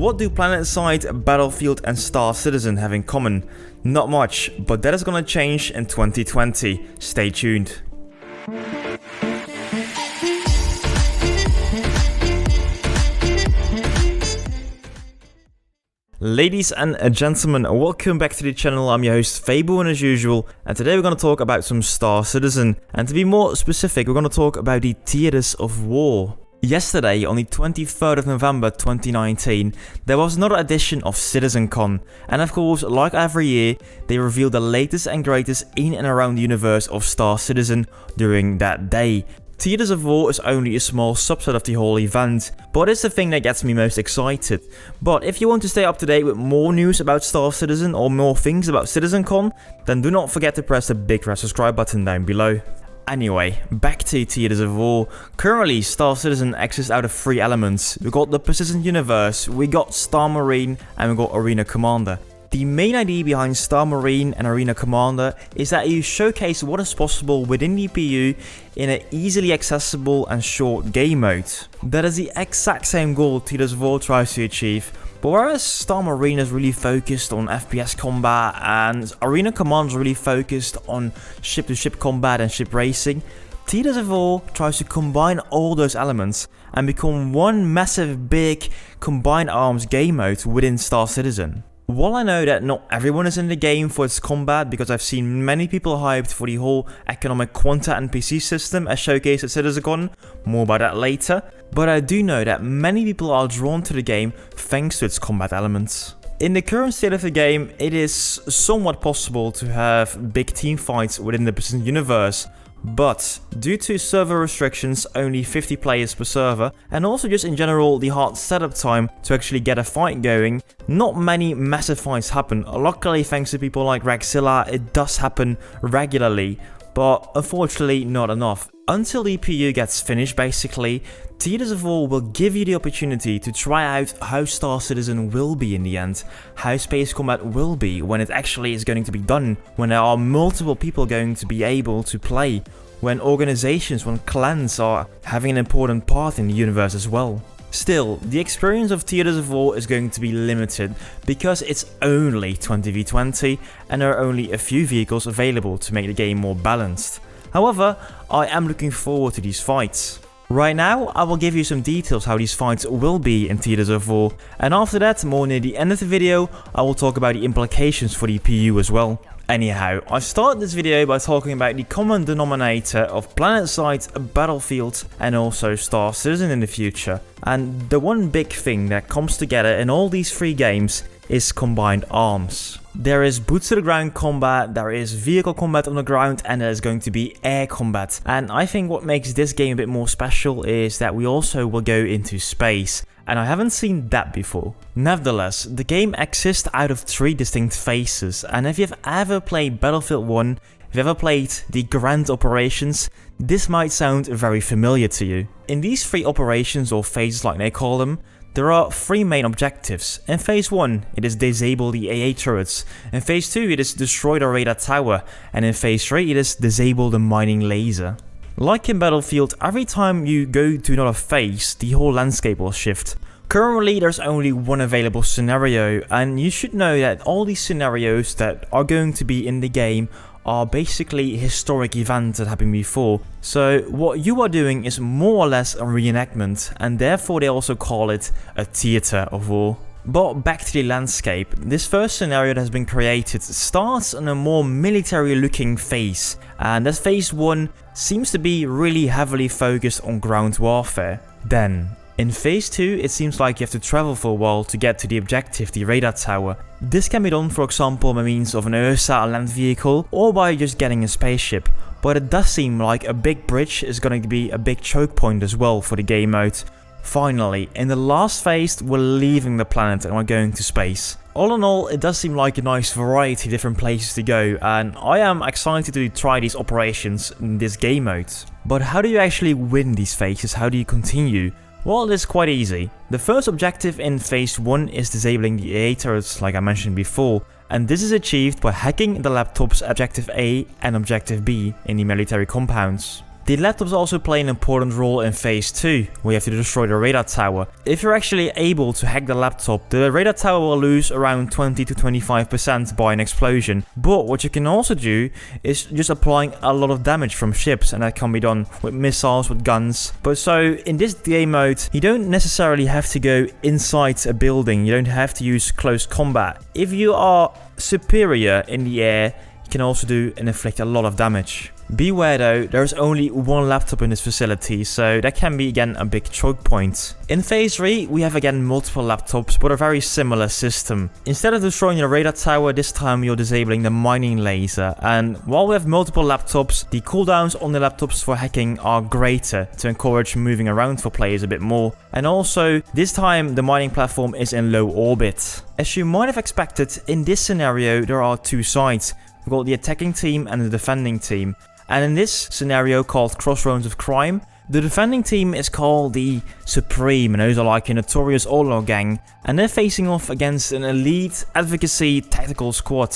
What do PlanetSide, Battlefield and Star Citizen have in common? Not much, but that is gonna change in 2020. Stay tuned. Ladies and gentlemen, welcome back to the channel. I'm your host Fable, and as usual, and today we're going to talk about some Star Citizen, and to be more specific, we're going to talk about the theaters of war. Yesterday, on the 23rd of November 2019, there was another edition of CitizenCon, and of course, like every year, they revealed the latest and greatest in and around the universe of Star Citizen during that day. Theaters of War is only a small subset of the whole event, but it's the thing that gets me most excited. But if you want to stay up to date with more news about Star Citizen or more things about CitizenCon, then do not forget to press the big red subscribe button down below. Anyway, back to Theaters of War. Currently, Star Citizen exists out of 3 elements. We got the persistent universe, we got Star Marine, and we got Arena Commander. The main idea behind Star Marine and Arena Commander is that you showcase what is possible within the PU in an easily accessible and short game mode. That is the exact same goal Theaters of War tries to achieve, but whereas Star Marine is really focused on FPS combat and Arena Commander is really focused on ship-to-ship combat and ship racing, Theaters of War tries to combine all those elements and become one massive big combined arms game mode within Star Citizen. While I know that not everyone is in the game for its combat, because I've seen many people hyped for the whole economic quanta NPC system as showcased at CitizenCon, more about that later, but I do know that many people are drawn to the game thanks to its combat elements. In the current state of the game, it is somewhat possible to have big team fights within the persistent universe, but due to server restrictions, only 50 players per server, and also just in general the hard setup time to actually get a fight going, not many massive fights happen. Luckily, thanks to people like Rexilla, it does happen regularly, but unfortunately not enough. Until the PU gets finished basically, Theaters of War will give you the opportunity to try out how Star Citizen will be in the end, how space combat will be when it actually is going to be done, when there are multiple people going to be able to play, when organizations, when clans are having an important part in the universe as well. Still, the experience of Theaters of War is going to be limited because it's only 20v20 and there are only a few vehicles available to make the game more balanced. However, I am looking forward to these fights. Right now, I will give you some details how these fights will be in Theaters of War, and after that, more near the end of the video, I will talk about the implications for the PU as well. Anyhow, I start this video by talking about the common denominator of PlanetSide, Battlefield and also Star Citizen in the future. And the one big thing that comes together in all these 3 games is combined arms. There is boots to the ground combat, there is vehicle combat on the ground, and there is going to be air combat. And I think what makes this game a bit more special is that we also will go into space, and I haven't seen that before. Nevertheless, the game exists out of 3 distinct phases, and if you've ever played Battlefield 1, if you've ever played the Grand Operations, this might sound very familiar to you. In these 3 operations, or phases like they call them, there are 3 main objectives. In phase 1, it is disable the AA turrets, in phase 2 it is destroy the radar tower, and in phase 3 it is disable the mining laser. Like in Battlefield, every time you go to another phase, the whole landscape will shift. Currently there's only one available scenario, and you should know that all these scenarios that are going to be in the game are basically historic events that happened before. So what you are doing is more or less a reenactment, and therefore they also call it a theater of war. But back to the landscape, this first scenario that has been created starts in a more military looking phase, and that phase 1 seems to be really heavily focused on ground warfare. Then, in phase 2, it seems like you have to travel for a while to get to the objective, the radar tower. This can be done, for example, by means of an Ursa, a land vehicle, or by just getting a spaceship. But it does seem like a big bridge is going to be a big choke point as well for the game mode. Finally, in the last phase, we're leaving the planet and we're going to space. All in all, it does seem like a nice variety of different places to go, and I am excited to try these operations in this game mode. But how do you actually win these phases? How do you continue? Well, it is quite easy. The first objective in phase 1 is disabling the AA turrets like I mentioned before, and this is achieved by hacking the laptop's Objective A and Objective B in the military compounds. The laptops also play an important role in phase 2, where you have to destroy the radar tower. If you're actually able to hack the laptop, the radar tower will lose around 20 to 25% by an explosion. But what you can also do is just applying a lot of damage from ships, and that can be done with missiles, with guns. But so in this game mode, you don't necessarily have to go inside a building, you don't have to use close combat. If you are superior in the air, you can also do and inflict a lot of damage. Beware though, there's only one laptop in this facility, so that can be again a big choke point. In phase 3, we have again multiple laptops, but a very similar system. Instead of destroying the radar tower, this time you're disabling the mining laser, and while we have multiple laptops, the cooldowns on the laptops for hacking are greater to encourage moving around for players a bit more. And also, this time the mining platform is in low orbit. As you might have expected, in this scenario there are two sides. We've got the attacking team and the defending team. And in this scenario called Crossroads of Crime, the defending team is called the Supreme, and those are like a notorious outlaw gang, and they're facing off against an elite advocacy tactical squad.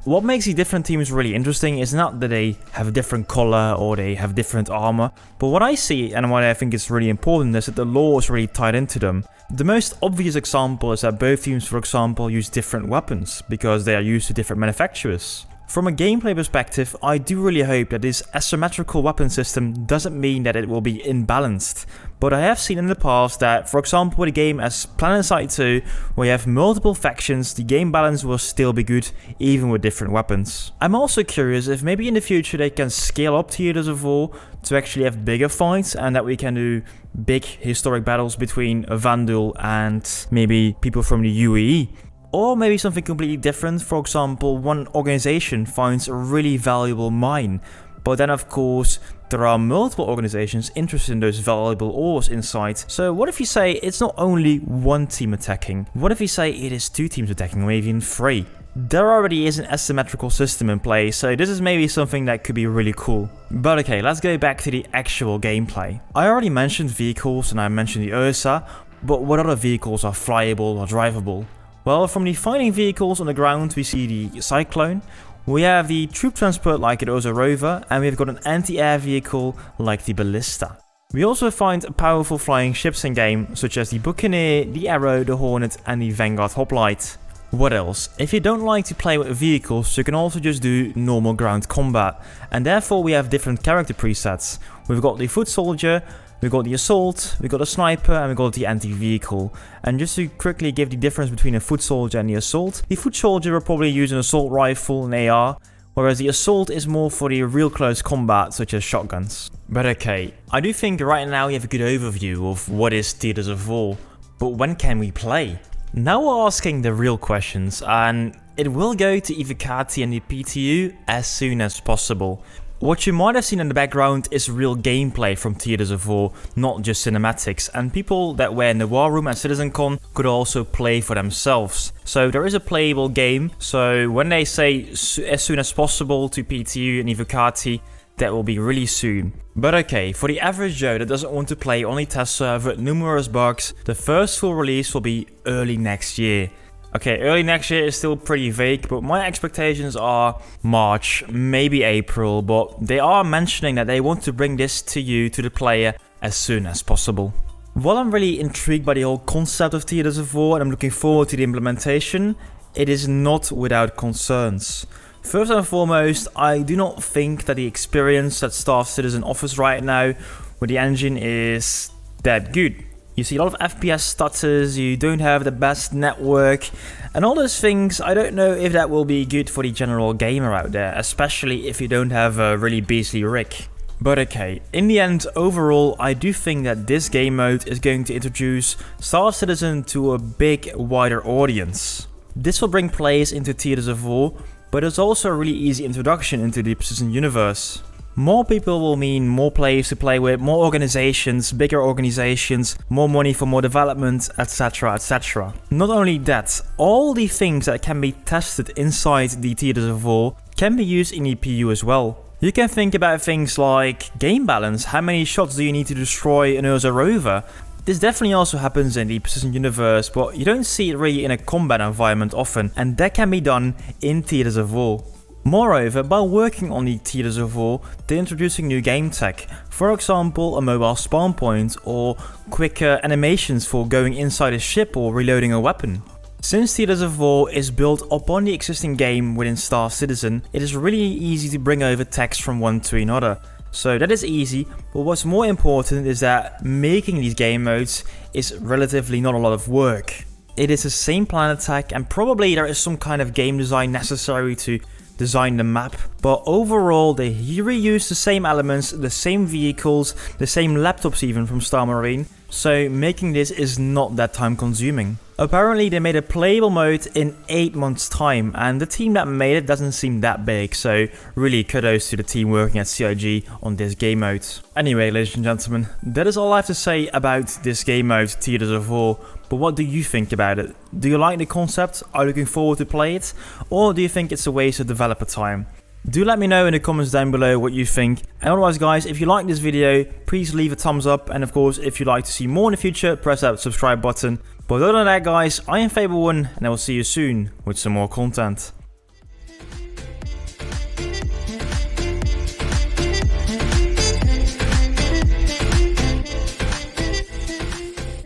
What makes the different teams really interesting is not that they have a different color or they have different armor, but what I see and what I think is really important is that the lore is really tied into them. The most obvious example is that both teams, for example, use different weapons because they are used to different manufacturers. From a gameplay perspective, I do really hope that this asymmetrical weapon system doesn't mean that it will be imbalanced. But I have seen in the past that, for example, with a game as PlanetSide 2, where you have multiple factions, the game balance will still be good, even with different weapons. I'm also curious if maybe in the future they can scale up Theaters of War to actually have bigger fights, and that we can do big historic battles between Vandal and maybe people from the UAE. Or maybe something completely different. For example, one organization finds a really valuable mine, but then of course there are multiple organizations interested in those valuable ores inside. So what if you say it's not only one team attacking? What if you say it is two teams attacking, or even three? There already is an asymmetrical system in place, so this is maybe something that could be really cool. But okay, let's go back to the actual gameplay. I already mentioned vehicles and I mentioned the Ursa, but what other vehicles are flyable or drivable? Well, from the fighting vehicles on the ground, we see the Cyclone, we have the troop transport like the Ursa Rover, and we've got an anti-air vehicle like the Ballista. We also find powerful flying ships in game, such as the Buccaneer, the Arrow, the Hornet, and the Vanguard Hoplite. What else? If you don't like to play with vehicles, you can also just do normal ground combat, and therefore we have different character presets. We've got the Foot Soldier, we've got the Assault, we've got the Sniper, and we've got the Anti-Vehicle. And just to quickly give the difference between a Foot Soldier and the Assault, the Foot Soldier will probably use an Assault Rifle, an AR, whereas the Assault is more for the real close combat, such as shotguns. But okay, I do think right now we have a good overview of what is Theaters of War, but when can we play? Now we're asking the real questions, and it will go to Ivocati and the PTU as soon as possible. What you might have seen in the background is real gameplay from Theaters of War, not just cinematics, and people that were in the War Room at CitizenCon could also play for themselves. So there is a playable game, so when they say as soon as possible to PTU and Ivocati, that will be really soon. But okay, for the average Joe that doesn't want to play on a test server with numerous bugs, the first full release will be early next year. Okay, early next year is still pretty vague, but my expectations are March, maybe April, but they are mentioning that they want to bring this to you, to the player, as soon as possible. While I'm really intrigued by the whole concept of Theaters of War and I'm looking forward to the implementation, it is not without concerns. First and foremost, I do not think that the experience that Star Citizen offers right now with the engine is that good. You see a lot of FPS stutters, you don't have the best network, and all those things. I don't know if that will be good for the general gamer out there, especially if you don't have a really beastly rig. But okay, in the end, overall, I do think that this game mode is going to introduce Star Citizen to a big, wider audience. This will bring players into Theaters of War, but it's also a really easy introduction into the Precision universe. More people will mean more players to play with, more organizations, bigger organizations, more money for more development, etc, etc. Not only that, all the things that can be tested inside the Theaters of War can be used in EPU as well. You can think about things like game balance, how many shots do you need to destroy an Ursa Rover? This definitely also happens in the Precision universe, but you don't see it really in a combat environment often, and that can be done in Theaters of War. Moreover, by working on the Theaters of War, they're introducing new game tech, for example a mobile spawn point or quicker animations for going inside a ship or reloading a weapon. Since Theaters of War is built upon the existing game within Star Citizen, it is really easy to bring over text from one to another. So that is easy, but what's more important is that making these game modes is relatively not a lot of work. It is the same planet tech and probably there is some kind of game design necessary to design the map, but overall they reuse the same elements, the same vehicles, the same laptops even from Star Marine, so making this is not that time consuming. Apparently they made a playable mode in 8 months time, and the team that made it doesn't seem that big, so really kudos to the team working at CIG on this game mode. Anyway, ladies and gentlemen, that is all I have to say about this game mode, Theaters of War. But what do you think about it? Do you like the concept? Are you looking forward to play it? Or do you think it's a waste of developer time? Do let me know in the comments down below what you think. And otherwise guys, if you like this video, please leave a thumbs up. And of course, if you'd like to see more in the future, press that subscribe button. But other than that guys, I am Fable1 and I will see you soon with some more content.